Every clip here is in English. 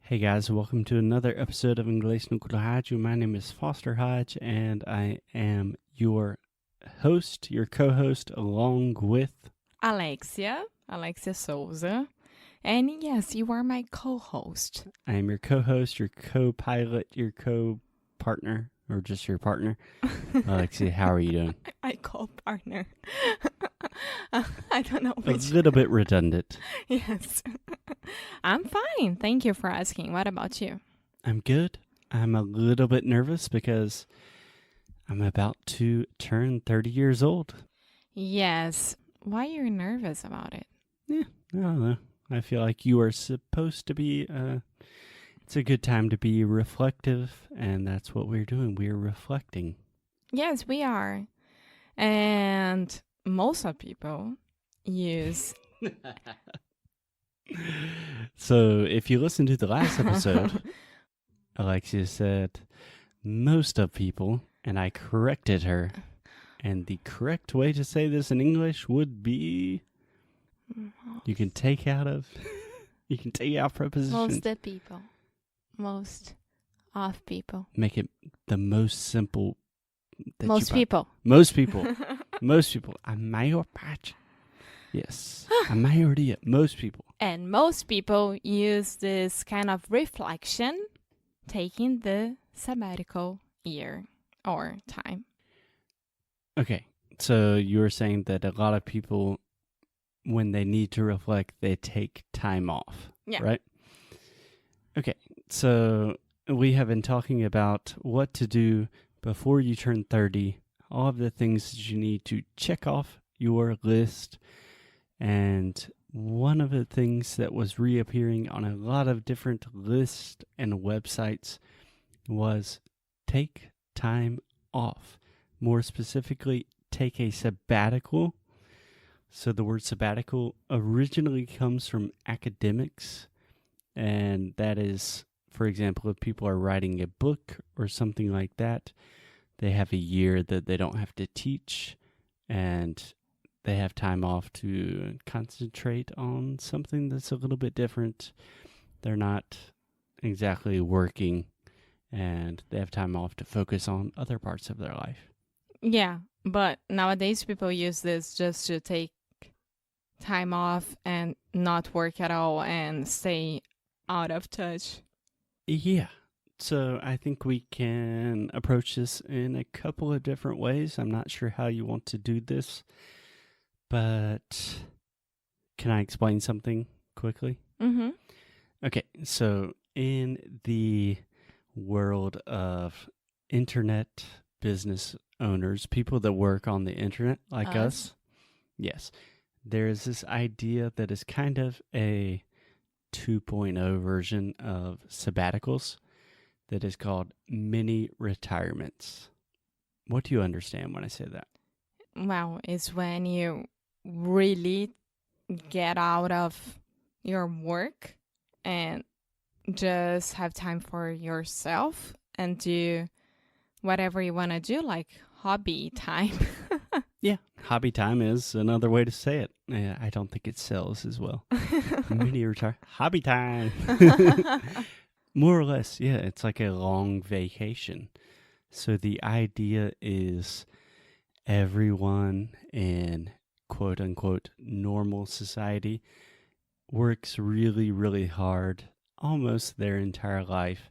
Hey guys, welcome to another episode of Inglês no Rádio. My name is Foster Hodge, and I am your host, your co-host, along with Alexia Souza. And yes, you are my co-host. I am your co-host, your co-pilot, your co-partner, or just your partner. Alexia, how are you doing? My co-partner. I don't know which. A little bit redundant. Yes. I'm fine. Thank you for asking. What about you? I'm good. I'm a little bit nervous because I'm about to turn 30 years old. Yes. Why are you nervous about it? I don't know. I feel like you are supposed to be, it's a good time to be reflective, and that's what we're doing. We're reflecting. Yes, we are. And most of people use... So if you listen to the last episode, Alexia said most of people, and I corrected her. And the correct way to say this in English would be... You can take out prepositions. Most of people. Most of people. Make it the most simple. Most people. Most people. Most people. A maior parte. Yes. A maioria. Most people. And most people use this kind of reflection taking the sabbatical year or time. Okay. So you were saying that a lot of people, when they need to reflect, they take time off. Yeah. Right? Okay. So we have been talking about what to do before you turn 30, all of the things that you need to check off your list. And one of the things that was reappearing on a lot of different lists and websites was take time off. More specifically, take a sabbatical. So the word sabbatical originally comes from academics, and that is, for example, if people are writing a book or something like that, they have a year that they don't have to teach, and they have time off to concentrate on something that's a little bit different. They're not exactly working, and they have time off to focus on other parts of their life. Yeah, but nowadays people use this just to take time off and not work at all and stay out of touch. Yeah. So I think we can approach this in a couple of different ways. I'm not sure how you want to do this, but can I explain something quickly? Mm-hmm. Okay, so in the world of internet business owners, people that work on the internet like us, yes, there is this idea that is kind of a 2.0 version of sabbaticals that is called mini retirements. What do you understand when I say that? Well, it's when you really get out of your work and just have time for yourself and do whatever you want to do, like hobby time. Yeah, hobby time is another way to say it. I don't think it sells as well. Mini retire. Hobby time. More or less, yeah, it's like a long vacation. So the idea is everyone in quote unquote normal society works really, really hard almost their entire life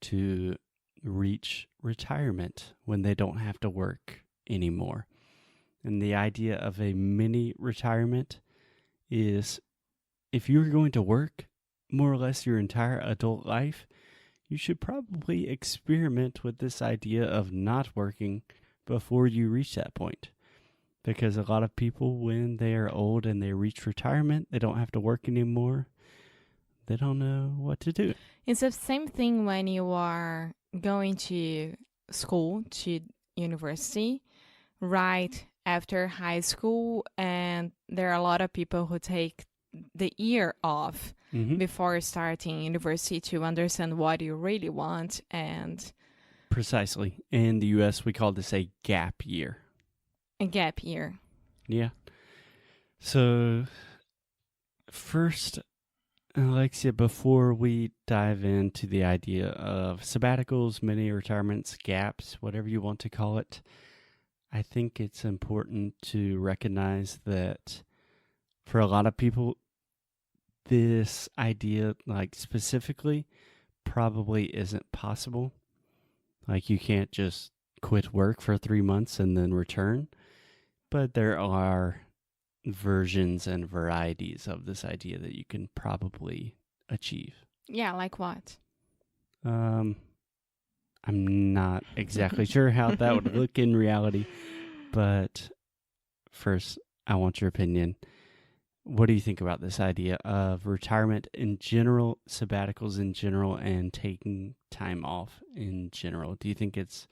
to reach retirement when they don't have to work anymore. And the idea of a mini retirement is if you're going to work more or less your entire adult life, you should probably experiment with this idea of not working before you reach that point. Because a lot of people, when they are old and they reach retirement, they don't have to work anymore. They don't know what to do. It's the same thing when you are going to school, to university, right after high school, and there are a lot of people who take the year off before starting university to understand what you really want. And precisely. In the U.S., we call this a gap year. A gap year. Yeah. So first, Alexia, before we dive into the idea of sabbaticals, mini retirements, gaps, whatever you want to call it, I think it's important to recognize that for a lot of people, this idea, like specifically, probably isn't possible. Like you can't just quit work for 3 months and then return. But there are versions and varieties of this idea that you can probably achieve. Yeah, like what? I'm not exactly sure how that would look in reality, but first, I want your opinion. What do you think about this idea of retirement in general, sabbaticals in general, and taking time off in general? Do you think it's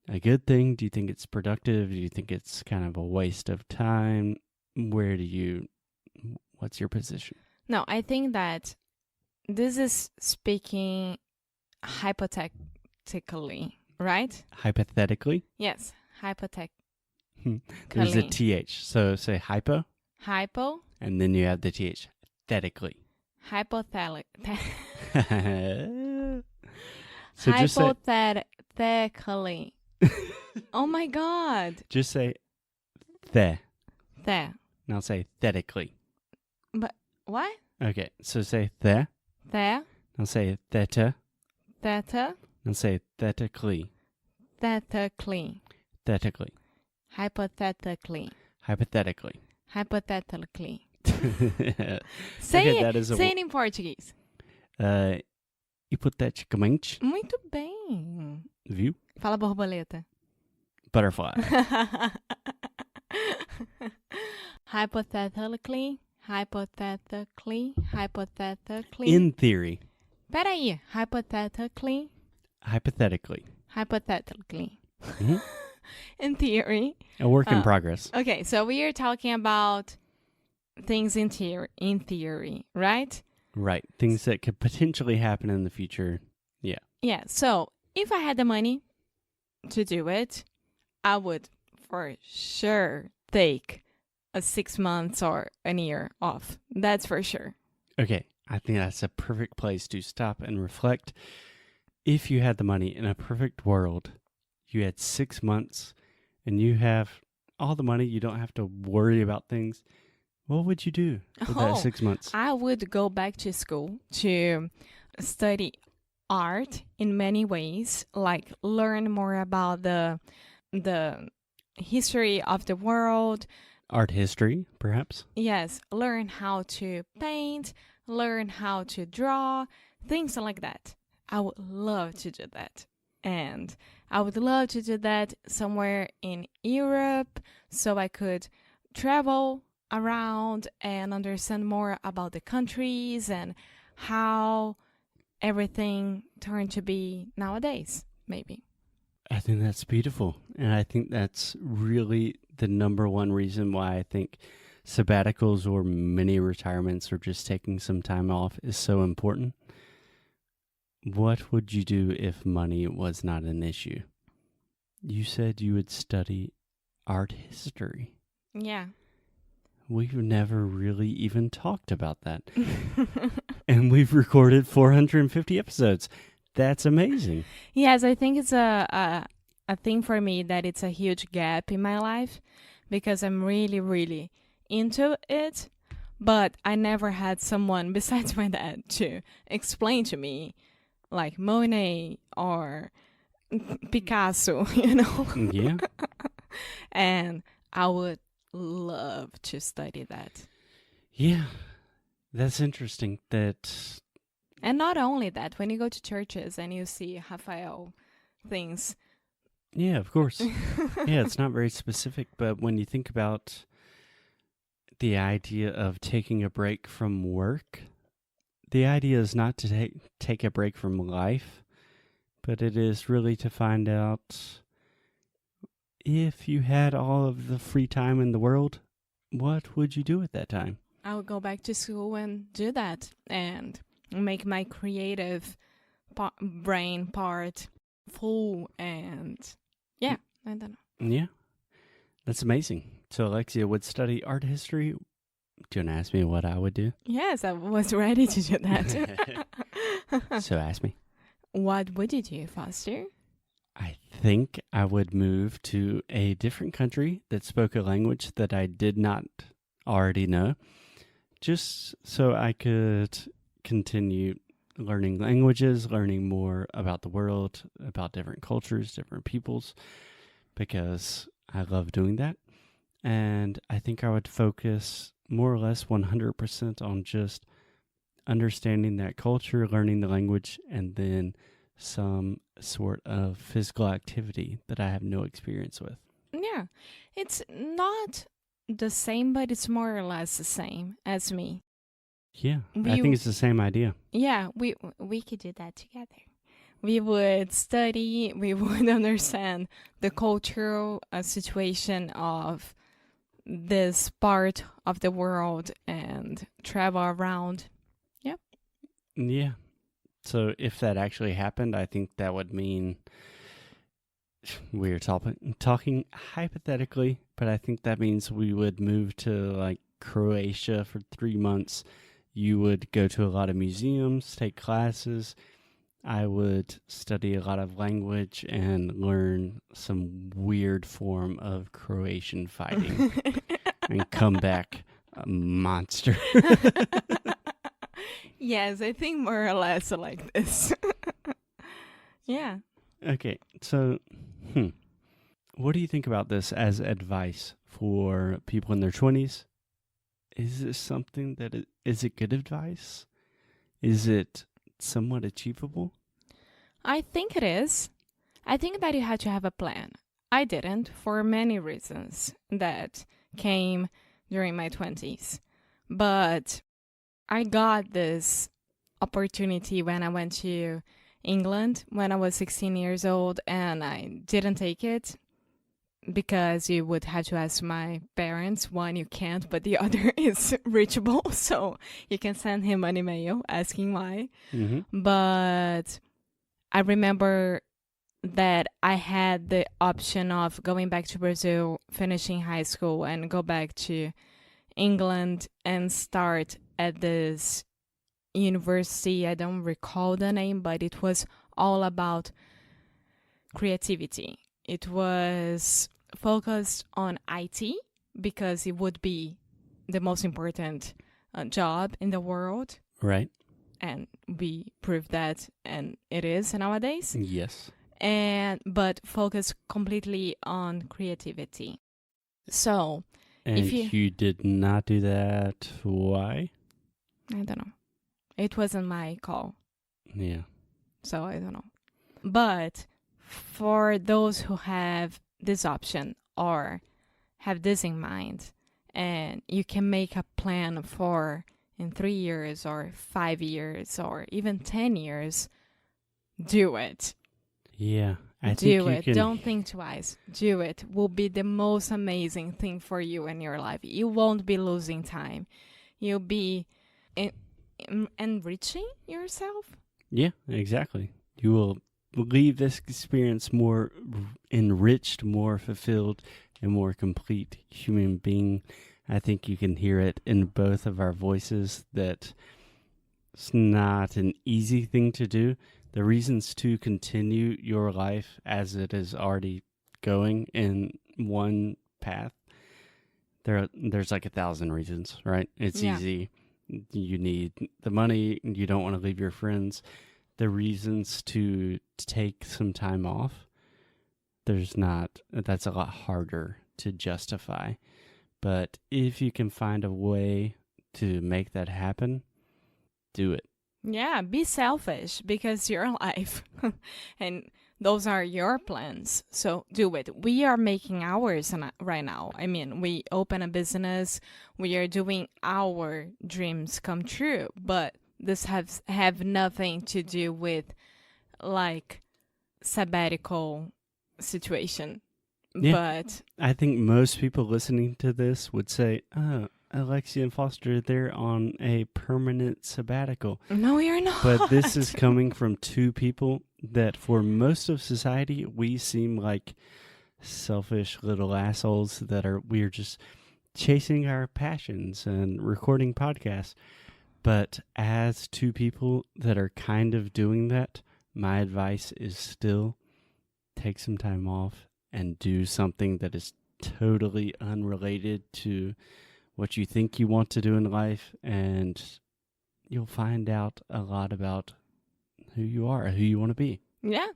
a good thing? Do you think it's productive? Do you think it's kind of a waste of time? What's your position? No, I think that this is speaking hypothetically, right? Hypothetically? Yes, hypothetically. There's a TH. So say hypo, Hypo, and then you have the TH. Thetically. hypothetically. So just say, Hypothetically. Oh my God. just say the. There. Now say thetically. But what? Okay, so say the. There. Now say theta. Theta. Now say thetically. Thetically. Thetically. Hypothetically. Hypothetically. Hypothetically. Okay, Say that is it. Say it in Portuguese. Hipoteticamente. Muito bem. Viu? Fala borboleta. Butterfly. Hypothetically. Hypothetically. Hypothetically. In theory. Peraí. Hypothetically. Hypothetically. Hypothetically. Mm-hmm. In theory. A work in progress. Okay, so we are talking about things in theory, right? Right. Things that could potentially happen in the future. Yeah. Yeah, so if I had the money to do it, I would for sure take a 6 months or a year off. That's for sure. Okay. I think that's a perfect place to stop and reflect. If you had the money in a perfect world, you had 6 months and you have all the money, you don't have to worry about things. What would you do with that 6 months? I would go back to school to study art in many ways, like learn more about the history of the world. Art history, perhaps? Yes, learn how to paint, learn how to draw, things like that. I would love to do that. And I would love to do that somewhere in Europe so I could travel around and understand more about the countries and how everything turned to be nowadays, maybe. I think that's beautiful. And I think that's really the number one reason why I think sabbaticals or mini retirements or just taking some time off is so important. What would you do if money was not an issue? You said you would study art history. Yeah. We've never really even talked about that. And we've recorded 450 episodes. That's amazing. Yes, I think it's a thing for me that it's a huge gap in my life because I'm really, really into it. But I never had someone besides my dad to explain to me, like Monet or Picasso, you know? Yeah. And I would love to study that. Yeah. That's interesting that... And not only that, when you go to churches and you see Raphael things. Yeah, of course. Yeah, it's not very specific, but when you think about the idea of taking a break from work, the idea is not to take a break from life, but it is really to find out if you had all of the free time in the world, what would you do at that time? I would go back to school and do that and make my creative brain part full and yeah, I don't know. Yeah, that's amazing. So Alexia would study art history, Do you want to ask me what I would do? Yes, I was ready to do that. So ask me. What would you do, Foster? I think I would move to a different country that spoke a language that I did not already know, just so I could continue learning languages, learning more about the world, about different cultures, different peoples, because I love doing that. And I think I would focus more or less 100% on just understanding that culture, learning the language, and then some sort of physical activity that I have no experience with. Yeah, it's not the same, but it's more or less the same as me. Yeah, I think it's the same idea. Yeah, we could do that together. We would study, we would understand the cultural situation of this part of the world and travel around. Yeah. Yeah. So if that actually happened, I think that would mean we're talking hypothetically, but I think that means we would move to like Croatia for 3 months. You would go to a lot of museums, take classes. I would study a lot of language and learn some weird form of Croatian fighting and come back a monster. Yes, I think more or less like this. Yeah. Okay, so what do you think about this as advice for people in their 20s? Is this something that is it good advice? Is it somewhat achievable? I think it is. I think that you have to have a plan. I didn't for many reasons that came during my 20s. But I got this opportunity when I went to England when I was 16 years old, and I didn't take it because you would have to ask my parents. One, you can't, but the other is reachable, so you can send him an email asking why. Mm-hmm. But I remember that I had the option of going back to Brazil, finishing high school, and go back to England and start at this university. I don't recall the name, but it was all about creativity. It was focused on IT because it would be the most important job in the world. Right. And we proved that, and it is nowadays. Yes. But focus completely on creativity. So, and if you did not do that, why? I don't know. It wasn't my call. Yeah. So I don't know. But for those who have this option or have this in mind, and you can make a plan for in 3 years or 5 years or even 10 years, do it. Yeah. Do it. Don't think twice. Do it. Will be the most amazing thing for you in your life. You won't be losing time. You'll be enriching yourself. Yeah, exactly. You will leave this experience more enriched, more fulfilled, and more complete human being. I think you can hear it in both of our voices that it's not an easy thing to do. The reasons to continue your life as it is already going in one path, there's like 1,000 reasons, right? It's easy. You need the money. You don't want to leave your friends. The reasons to take some time off, that's a lot harder to justify. But if you can find a way to make that happen, do it. Yeah, be selfish because your life and those are your plans. So do it. We are making ours right now. I mean, we open a business. We are doing our dreams come true. But this have nothing to do with like sabbatical situation. Yeah. But I think most people listening to this would say, oh, Alexia and Foster, they're on a permanent sabbatical. No, you're not. But this is coming from two people that for most of society, we seem like selfish little assholes we're just chasing our passions and recording podcasts. But as two people that are kind of doing that, my advice is still take some time off and do something that is totally unrelated to what you think you want to do in life, and you'll find out a lot about who you are, who you want to be. Yeah.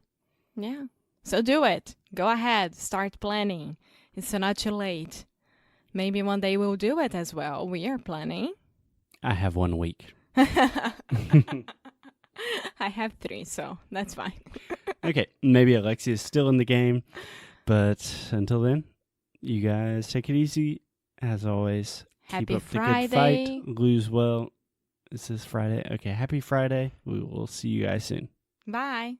Yeah. So do it. Go ahead. Start planning. It's not too late. Maybe one day we'll do it as well. We are planning. I have 1 week. I have 3, so that's fine. Okay, maybe Alexia is still in the game, but until then, you guys take it easy. As always, Happy keep up Friday. the good fight, lose well. Is this Friday? Okay, happy Friday. We will see you guys soon. Bye.